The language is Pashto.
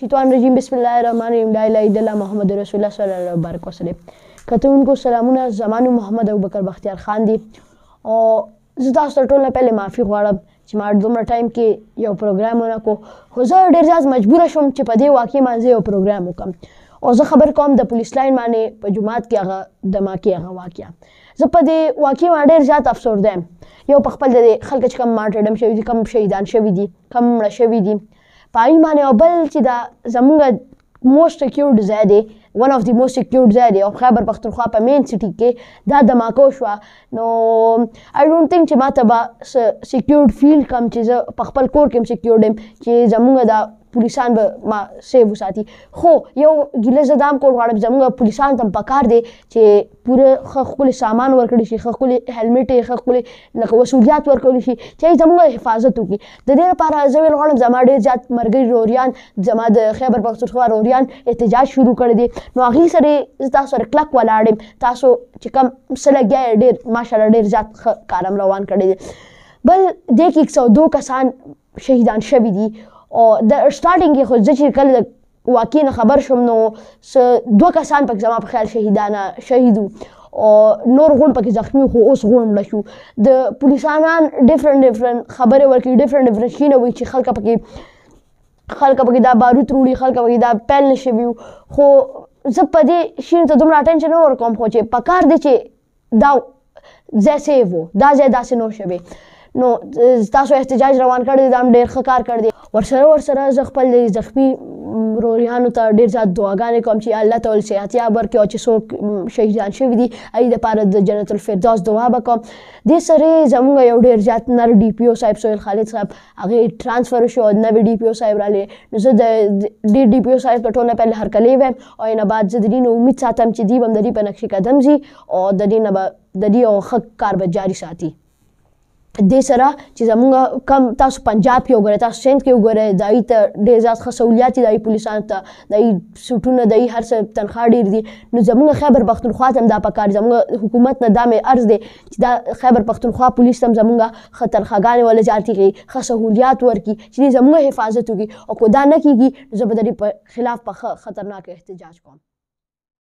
شیطان رجیم بسم الله الرحمن الرحیم لا اله الا الله محمد رسول الله صلی الله علیه وسلم. کتونکو سلامونه، زما نوم محمد ابوبکر بختیار خان دی او زه تاسو ته ټول نه پهلې معافي غواړم چې ما دومره ټایم کې یو پروګرام ونه کړو، خو زه ډېر زیات مجبوره شوم چې په دې واقعې باندې یو پروګرام وکړم او زه خبر کوم د پولیس لاین باندې په جومات کې هغه دماکې هغه واقعه. زه په دې واقعې باندې ډېر زیات افسورده یم. یو په خپل د خلک چې کوم مارټرډم شوي دي، کوم شهیدان شوي دي، کوم مړه شوي دي په هغې باندې، او بل چې دا زموږ موسټ سیکیورډ ځای دی، ون آف دی موسټ سیکیورډ ځای دی او خیبر پښتونخوا په مین سټي کې دا دماکه وشوه. نو آی ډونټ تھنک چې ما ته به سیکیورډ فیل کم چې زه په خپل کور کې هم سیکیورډ یم چې زموږ دا پولیسان به ما سیف وساتي. خو یو ګیله زه دا هم کول غواړم زموږ پولیسانو ته هم پکار دی چې پوره ښه ښکلي سامان ورکړی شي، ښه ښکلي هیلمټ یې ښه ښکلي لکه وسولیات ورکولی شي چې زموږ حفاظت وکړي. د دې لپاره زه ویل غواړم زما ډېر زیات ملګري روریان زما د خیبر پښتونخوا روریان احتجاج شروع کړی دی، نو هغې سره زه تاسو سره کلک ولاړ یم. تاسو چې کوم څه لګیا یې ډېر ماشاءالله ډېر زیات ښه کار هم روان کړی دی. بل دې کې 102 کسان شهیدان شوي دي او د سټارټینګ کې خو زه چې کله د واقعې نه خبر شوم نو 2 کسان پکې زما په خیال شهید وو او نور غونډ پکې زخمي خو اوس غونډ نه شو. د پولیسانان ډفرنټ خبرې ورکوي، ډفرنټ شیونه وایي چې خلک پکې دا بارود وروړي، خلک پکې دا پیل نه شوي وو. خو زه په دې شیانو ته دومره اټینشن نه ورکوم، خو چې پکار دی چې دا ځای سیف و، دا ځای داسې نه شوی. نو تاسو احتجاج روان کړی دی، دا هم ډېر ښه کار کړی دی. ورسره زه خپل زخمي روریانو ته ډېر زیات دعاګانې کوم چې الله تعالی صحتیاب ورکړي او چې څوک شهیدان شوي دي هغوی دپاره د جنت الفردوس دعا به کوم. دې سره زموږ یو ډېر زیات نر ډي پي او صاحب سهیل خالد صاحب هغې ټرانسفر وشو او نوی ډي پي او صاحب راغلی. نو زه د دې ډي پي او صاحب ته ټول نه پهلې هرکلی وایم او اینه بعد زه د دې نه امید ساتم چې دوی به هم د دې په نقش قدم ځي او د دې نه به د دې یو ښه کار به جاري ساتي. دې سره چې زموږ کم تاسو پنجاب کې وګورئ، تاسو سند کې وګورئ، د هغوی ته ډېر زیات ښه سهولیات دي د هغوی پولیسانو ته، د هغوی سوټونه، د هغوی هر څه تنخوا ډېر دي. نو زموږ خیبر پښتونخوا ته هم دا پکار دي، زموږ حکومت نه دا مې عرض دی چې دا خیبر پښتونخوا پولیس ته هم زموږ ښه تنخواګانې وله زیاتې کړي، ښه سهولیات ورکړي چې دوی زموږ حفاظت وکړي. او که دا نه کېږي نو زه به د دې په خلاف په ښه خطرناک احتجاج کوم.